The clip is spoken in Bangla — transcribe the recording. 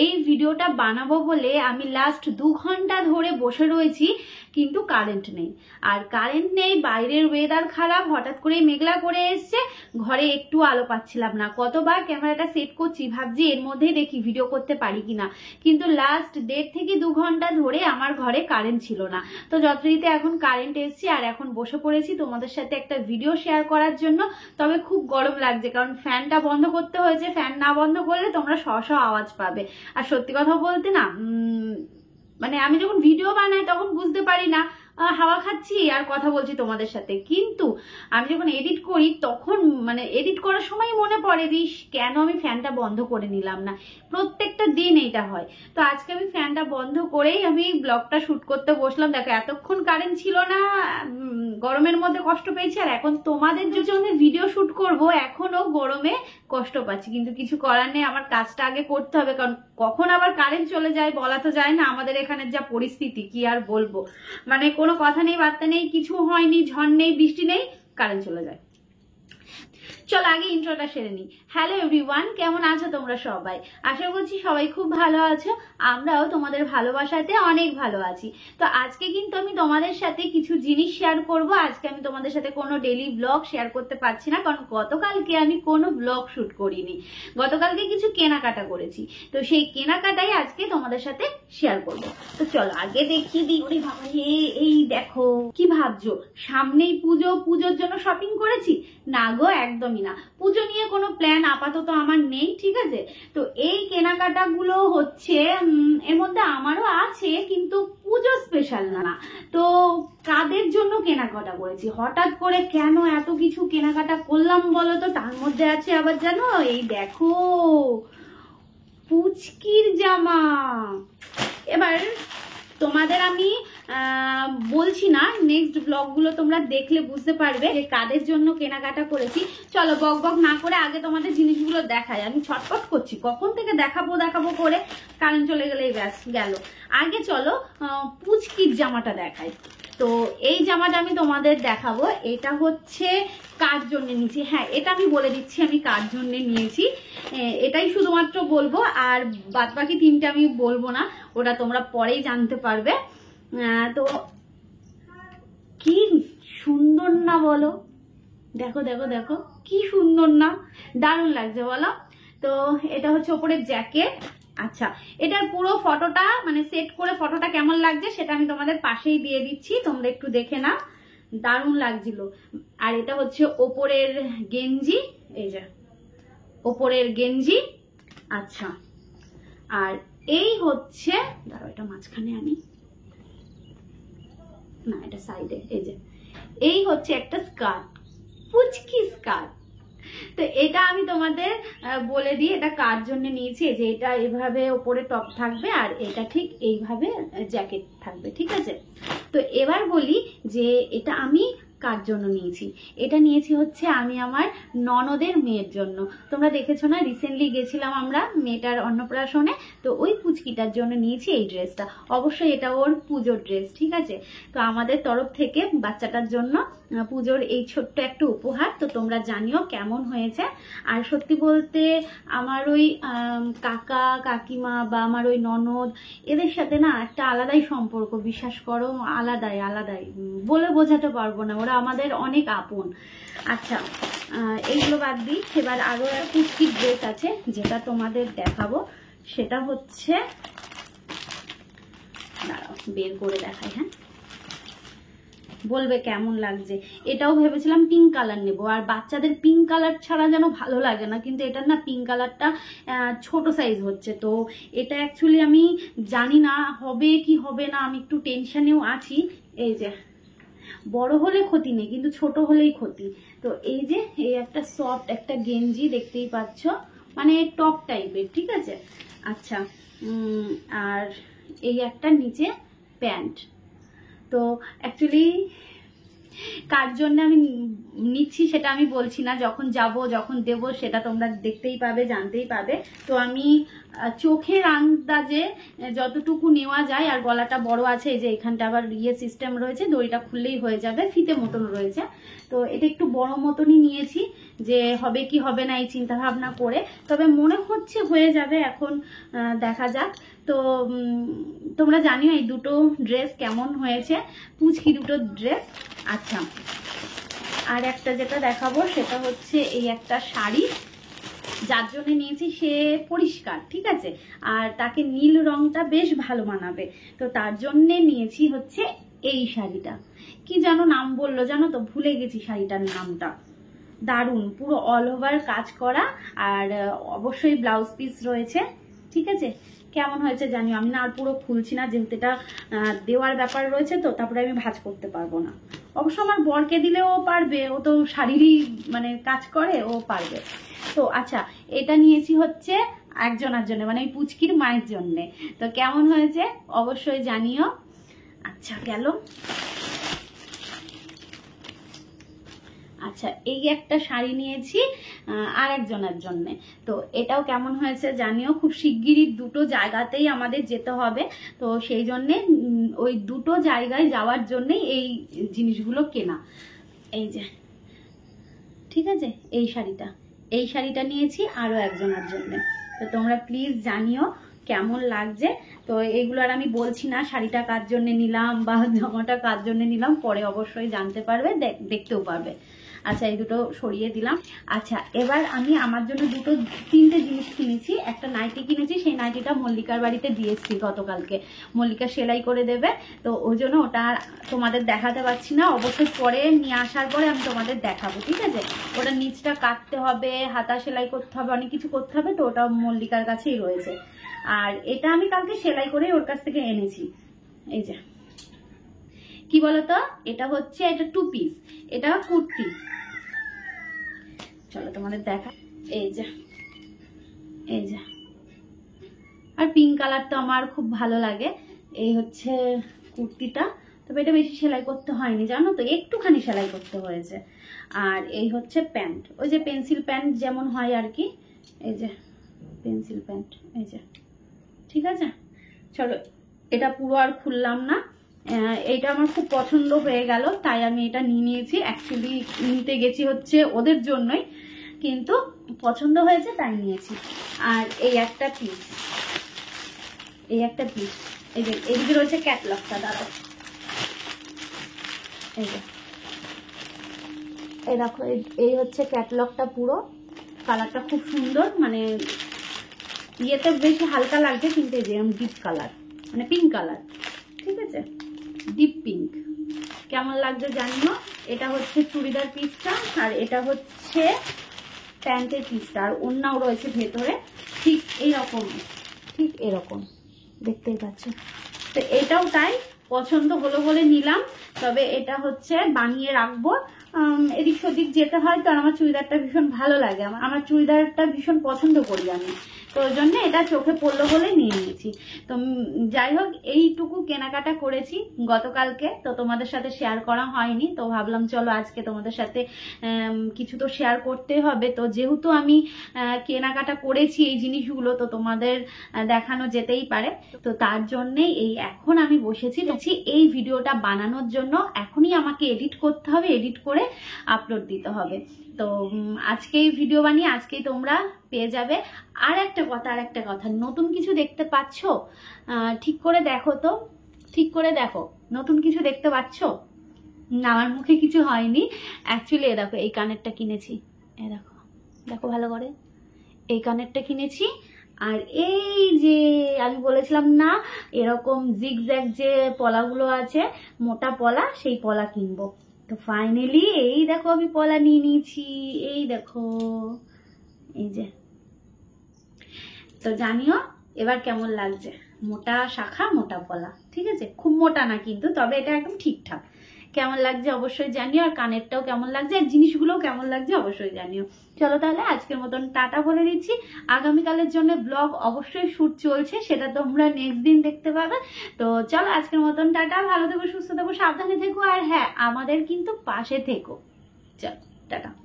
এই ভিডিওটা বানাবো বলে আমি লাস্ট 2 ঘন্টা ধরে বসে রয়েছি, কিন্তু কারেন্ট নেই। আর কারেন্ট নেই, বাইরের ওয়েদার খারাপ, হঠাৎ করে মেঘলা করে এসছে, ঘরে একটু আলো পাচ্ছিলাম না। কতবার ক্যামেরাটা সেট করছি, ভাবছি এর মধ্যেই দেখি ভিডিও করতে পারি কিনা, কিন্তু লাস্ট 1.5 থেকে 2 ঘন্টা ধরে আমার ঘরে কারেন্ট ছিল না। তো যথারীতি এখন কারেন্ট এসছে, আর এখন বসে পড়েছি তোমাদের সাথে একটা ভিডিও শেয়ার করার জন্য। তবে খুব গরম লাগছে, কারণ ফ্যানটা বন্ধ করতে হয়েছে। ফ্যান না বন্ধ করলে তোমরা শ আওয়াজ পাবে। আর সত্যি কথা বলতে না, মানে আমি যখন ভিডিও বানাই তখন বুঝতে পারি না হাওয়া খাচ্ছি আর কথা বলছি তোমাদের সাথে, কিন্তু আমি যখন এডিট করি তখন মানে এডিট করার সময় মনে পড়ে যে কেন আমি ফ্যানটা বন্ধ করে নিলাম না। প্রত্যেকটা দিন এইটা হয়। তো আজকে আমি ফ্যানটা বন্ধ করেই আমি ব্লগটা শুট করতে বসলাম। দেখো এতক্ষণ কারেন্ট ছিল না, গরমের মধ্যে কষ্ট পেয়েছি, আর এখন তোমাদের জন্য ভিডিও শুট করব, এখনো গরমে কষ্ট পাচ্ছি, কিন্তু কিছু করার নেই। আমার কাজটা আগে করতে হবে, কারণ কখন আবার কারেন্ট চলে যায় বলা তো যায় না। আমাদের এখানের যা পরিস্থিতি কি আর বলবো, মানে কোনো কথা নেই, বার্তা নেই, কিছু হয়নি, ঝড় নেই, বৃষ্টি নেই, কারেন্ট চলে যায়। চলো আগে ইন্ট্রোটা সেরে নিই। হ্যালো এভরিওয়ান, কেমন আছো তোমরা সবাই? আশা করছি সবাই খুব ভালো আছো। আমরাও তোমাদের ভালোবাসাতে অনেক ভালো আছি। তো আজকে কিন্তু আমি তোমাদের সাথে কিছু জিনিস শেয়ার করব। আজকে আমি তোমাদের সাথে কোনো ডেইলি ব্লগ শেয়ার করতে পারছি না, কারণ গতকালকে আমি কোনো ব্লগ শুট করিনি। গতকালকে কিছু কেনাকাটা করেছি, তো সেই কেনাকাটাই আজকে তোমাদের সাথে শেয়ার করব। তো চলো আগে দেখিয়ে দিই। ওরে বাবা, এই দেখো। কি ভাবছো সামনেই পুজো, পুজোর জন্য শপিং করেছি? না গো, একদমই না। পুজো নিয়ে কোনো প্ল্যান আপাতত আমার নেই, ঠিক আছে? তো এই কেনাকাটা গুলো হচ্ছে, এর মধ্যে আমারও আছে, কিন্তু পুজো স্পেশাল না। তো কাদের জন্য কেনাকাটা করেছি, হঠাৎ করে কেন এত কিছু কেনাকাটা করলাম বলো তো? তার মধ্যে আছে আবার জানো, এই দেখো পুচকির জামা। এবার তোমাদের আমি বলছি না, নেক্সট ব্লগগুলো তোমরা দেখলে বুঝতে পারবে যে কাদের জন্য কেনাকাটা করেছি। চলো বক বক না করে আগে তোমাদের জিনিসগুলো দেখাই। আমি ছটপট করছি, কখন থেকে দেখাবো দেখাবো করে কারেন্ট চলে গেলেই ব্যাস গেল। আগে চলো পুচকির জামাটা দেখাই। তো এই জামাটা আমি তোমাদের দেখাবো। এটা হচ্ছে কার জন্য নিয়েছি, হ্যাঁ এটা আমি বলে দিচ্ছি আমি কার জন্য নিয়েছি। এটাই শুধুমাত্র বলবো, আর বাদ বাকি 3টে আমি বলবো না, ওটা তোমরা পরেই জানতে পারবে। তো কি সুন্দর না বলো? দেখো দেখো দেখো, কি সুন্দর না? দারুণ লাগছে বলো? তো এটা হচ্ছে ওপরের জ্যাকেট। আচ্ছা, এটার পুরো ফটোটা মানে সেট করে ফটোটা কেমন লাগছে সেটা আমি তোমাদের পাশেই দিয়ে দিচ্ছি, তোমরা একটু দেখে নাও। দারুণ লাগছিল। আর এটা হচ্ছে ওপরের গেঞ্জি, এই যে ওপরের গেঞ্জি। আচ্ছা, আর এই হচ্ছে, দাঁড়াও এটা মাঝখানে আনি, না এটা সাইডে, এই যে এই হচ্ছে একটা স্কার্ট, পুচকি স্কার্ট। তো এটা আমি তোমাদের বলে দিই এটা কার জন্য নিয়েছি। যে এটা এইভাবে ওপরে টপ থাকবে, আর এটা ঠিক এইভাবে জ্যাকেট থাকবে, ঠিক আছে? তো এবার বলি যে এটা আমি কার জন্য নিয়েছি। এটা নিয়েছি হচ্ছে আমি আমার ননদের মেয়ের জন্য। তোমরা দেখেছো না, রিসেন্টলি গেছিলাম আমরা মেয়েটার অন্নপ্রাশনে, তো ওই পুচকিটার জন্য নিয়েছি এই ড্রেসটা। অবশ্যই এটা ওর পুজোর ড্রেস, ঠিক আছে? তো আমাদের তরফ থেকে বাচ্চাটার জন্য পুজোর এই ছোট্ট একটা উপহার। তো তোমরা জানিও কেমন হয়েছে। আর সত্যি বলতে আমার ওই কাকা কাকিমা বা আমার ওই ননদ, এদের সাথে না একটা আলাদাই সম্পর্ক, বিশ্বাস করো, আলাদাই আলাদাই, বলে বোঝাতে পারবো না, ওরা আমাদের অনেক আপন। আচ্ছা, এইগুলো বাদ দিই। এবার আরো একটা পুচকির ড্রেস আছে যেটা তোমাদের দেখাবো। সেটা হচ্ছে, দাঁড়াও বের করে দেখাই, হ্যাঁ বলবে কেমন লাগছে। এটাও ভেবেছিলাম পিঙ্ক কালার নেবো, আর বাচ্চাদের পিঙ্ক কালার ছাড়া যেন ভালো লাগে না, কিন্তু এটার না পিঙ্ক কালারটা ছোট সাইজ হচ্ছে। তো এটা অ্যাকচুয়ালি আমি জানি না হবে কি হবে না, আমি একটু টেনশনেও আছি। এই যে বড় হলে ক্ষতি নেই, কিন্তু ছোট হলেই ক্ষতি। তো এই যে এই একটা সফট একটা গেঞ্জি দেখতেই পাচ্ছ, মানে টপ টাইপের, ঠিক আছে? আচ্ছা, আর এই একটা নিচে প্যান্ট। তো অ্যাকচুয়ালি কার জন্য আমি নিচ্ছি সেটা আমি বলছি না, যখন যাব যখন দেব সেটা তোমরা দেখতেই পাবে, জানতেই পাবে। তো আমি চোখের আন্দাজে যতটুকু নেওয়া যায়, আর গলাটা বড় আছে, এই যে এখানটা আবার সিস্টেম রয়েছে, দড়িটা খুললেই হয়ে যাবে, ফিতে মতন রয়েছে। তো এটা একটু বড় মতনই নিয়েছি, যে হবে কি হবে না এই চিন্তা ভাবনা করে, তবে মনে হচ্ছে হয়ে যাবে, এখন দেখা যাক। তো তোমরা জানিও এই দুটো ড্রেস কেমন হয়েছে, পুচকি দুটো ড্রেস। আচ্ছা, আর একটা যেটা দেখাবো সেটা হচ্ছে এই একটা শাড়ি, যার জন্য নিয়েছি সে পরিষ্কার, ঠিক আছে, আর তাকে নীল রংটা বেশ ভালো মানাবে, তো তার জন্যে নিয়েছি হচ্ছে এই শাড়িটা। কি জানো নাম বললো জানো তো, ভুলে গেছি শাড়িটার নামটা। দারুণ, পুরো অল ওভার কাজ করা, আর অবশ্যই ব্লাউজ পিস রয়েছে, ঠিক আছে। কেমন হয়েছে জানিও। আমি না আর পুরো খুলছি না, যেহেতু এটা দেওয়ার ব্যাপার রয়েছে, তো তারপরে আমি ভাঁজ করতে পারবো না। অবশ্য আমার বরকে দিলেও পারবে, ও তো শাড়িরই মানে কাজ করে, ও পারবে। তো আচ্ছা, এটা নিয়েছি হচ্ছে একজনের জন্য, মানে এই পুচকির মায়ের জন্যে। তো কেমন হয়েছে অবশ্যই জানিও। আচ্ছা গেল। আচ্ছা, এই একটা শাড়ি নিয়েছি আর একজনের জন্য, তো এটাও কেমন হয়েছে জানিও। খুব শিগগিরই দুটো জায়গাতেই আমাদের যেতে হবে, তো সেই জন্যে ওই দুটো জায়গায় যাওয়ার জন্যই এই জিনিসগুলো কেনা। এই যে, ঠিক আছে, এই শাড়িটা নিয়েছি আরো একজনের জন্য। তো তোমরা প্লিজ জানিও কেমন লাগছে। তো এগুলো আর আমি বলছি না শাড়িটা কার জন্য নিলাম বা জামাটা কার জন্য নিলাম, পরে অবশ্যই জানতে পারবে, দেখতেও পারবে। আচ্ছা, এই দুটো সরিয়ে দিলাম। আচ্ছা, এবার আমি আমার জন্য তিনটে জিনিস কিনেছি। একটা নাইটি কিনেছি, সেই নাইটিটা মল্লিকার বাড়িতে দিয়েছি গতকালকে, মল্লিকা সেলাই করে দেবে, তো ওই জন্য ওটা আর তোমাদের দেখাতে পারছি না, অবশ্যই পরে নিয়ে আসার পরে আমি তোমাদের দেখাবো, ঠিক আছে। ওটা নিচটা কাটতে হবে, হাতা সেলাই করতে হবে, অনেক কিছু করতে হবে, তো ওটা মল্লিকার কাছেই রয়েছে। আর এটা আমি কালকে সেলাই করে ওর কাছ থেকে এনেছি। এই যে, কি বলতো, এটা হচ্ছে এটা 2 পিস, এটা কুর্তি। চলো তোমাদের দেখা। এই যে, আর পিঙ্ক কালার তো আমার খুব ভালো লাগে। এই হচ্ছে কুর্তিটা, তবে এটা বেশি সেলাই করতে হয়নি জানো তো, একটুখানি সেলাই করতে হয়েছে। আর এই হচ্ছে প্যান্ট, ওই যে পেন্সিল প্যান্ট যেমন হয় আর কি, এই যে পেন্সিল প্যান্ট, এই যে, ঠিক আছে। চলো, এটা পুরো আর খুললাম না, এইটা আমার খুব পছন্দ হয়ে গেল, তাই আমি এটা নিয়ে নিয়েছি। অ্যাকচুয়ালি নিতে গেছি হচ্ছে ওদের জন্যই, কিন্তু পছন্দ হয়েছে তাই নিয়েছি। আর এই একটা পিস, এই যে এদিকে রয়েছে ক্যাটলগটা, দাঁড়াও, এই যে, এই দেখো, এই হচ্ছে ক্যাটলগটা পুরো, কালারটা খুব সুন্দর, মানে ইয়েতে বেশি হালকা লাগছে, কিন্তু এই যে ডিপ কালার, মানে পিঙ্ক কালার, ঠিক আছে, ডিপ পিঙ্ক। কেমন লাগছে জানিও। এটা হচ্ছে চুড়িদার পিসটা, আর এটা হচ্ছে প্যান্টের পিসটা, আর ওড়নাও রয়েছে ভেতরে, ঠিক এরকম দেখতেই পাচ্ছ। তো এটাও তাই পছন্দ হলো বলে নিলাম, তবে এটা হচ্ছে বানিয়ে রাখবো, এদিক সেদিক যেতে হয়, তো আমার চুড়িদারটা ভীষণ ভালো লাগে, আমার চুড়িদারটা ভীষণ পছন্দ করি আমি, তো ওই জন্য এটা চোখে পড়লো বলে নিয়ে নিয়েছি। তো যাই হোক, এইটুকু কেনাকাটা করেছি গতকালকে, তো তোমাদের সাথে শেয়ার করা হয়নি, তো ভাবলাম চলো আজকে তোমাদের সাথে কিছু তো শেয়ার করতে হবে, তো যেহেতু আমি কেনাকাটা করেছি এই জিনিসগুলো, তো তোমাদের দেখানো যেতেই পারে, তো তার জন্যে এখন আমি বসেছি এই ভিডিওটা বানানোর জন্য। এখনই আমাকে এডিট করতে হবে, এডিট করে আপলোড দিতে হবে। তো আজকেই ভিডিও বানিয়ে আজকেই তোমরা পেয়ে যাবে। আর একটা কথা, নতুন কিছু দেখতে পাচ্ছ? ঠিক করে দেখো তো, ঠিক করে দেখো, নতুন কিছু দেখতে পাচ্ছ? না, আমার মুখে কিছু হয়নি। অ্যাকচুয়ালি দেখো, এই কানেরটা কিনেছি, দেখো ভালো করে, এই কানেরটা কিনেছি। আর এই যে আমি বলেছিলাম না, এরকম জিগজ্যাগ যে পলাগুলো আছে, মোটা পলা, সেই পলা কিনবো। তো ফাইনালি এই দেখো আমি পলা নিয়ে নিয়েছি, এই দেখো, এই যে। তো জানিও এবার কেমন লাগছে, মোটা শাখা মোটা পলা, ঠিক আছে, খুব মোটা না কিন্তু, তবে এটা একদম ঠিকঠাক। কেমন লাগছে অবশ্যই জানিও, আর কানেরটাও কেমন লাগছে, আর জিনিসগুলোও কেমন লাগছে অবশ্যই জানিও। চলো তাহলে আজকের মতন টাটা বলে দিচ্ছি। আগামীকালের জন্য ব্লগ অবশ্যই শুট চলছে, সেটা তোমরা নেক্সট দিন দেখতে পাবে। তো চলো আজকের মতন টাটা, ভালো থেকো, সুস্থ থেকো, সাবধানে থেকো, আর হ্যাঁ, আমাদের কিন্তু পাশে থেকো। চল টাটা।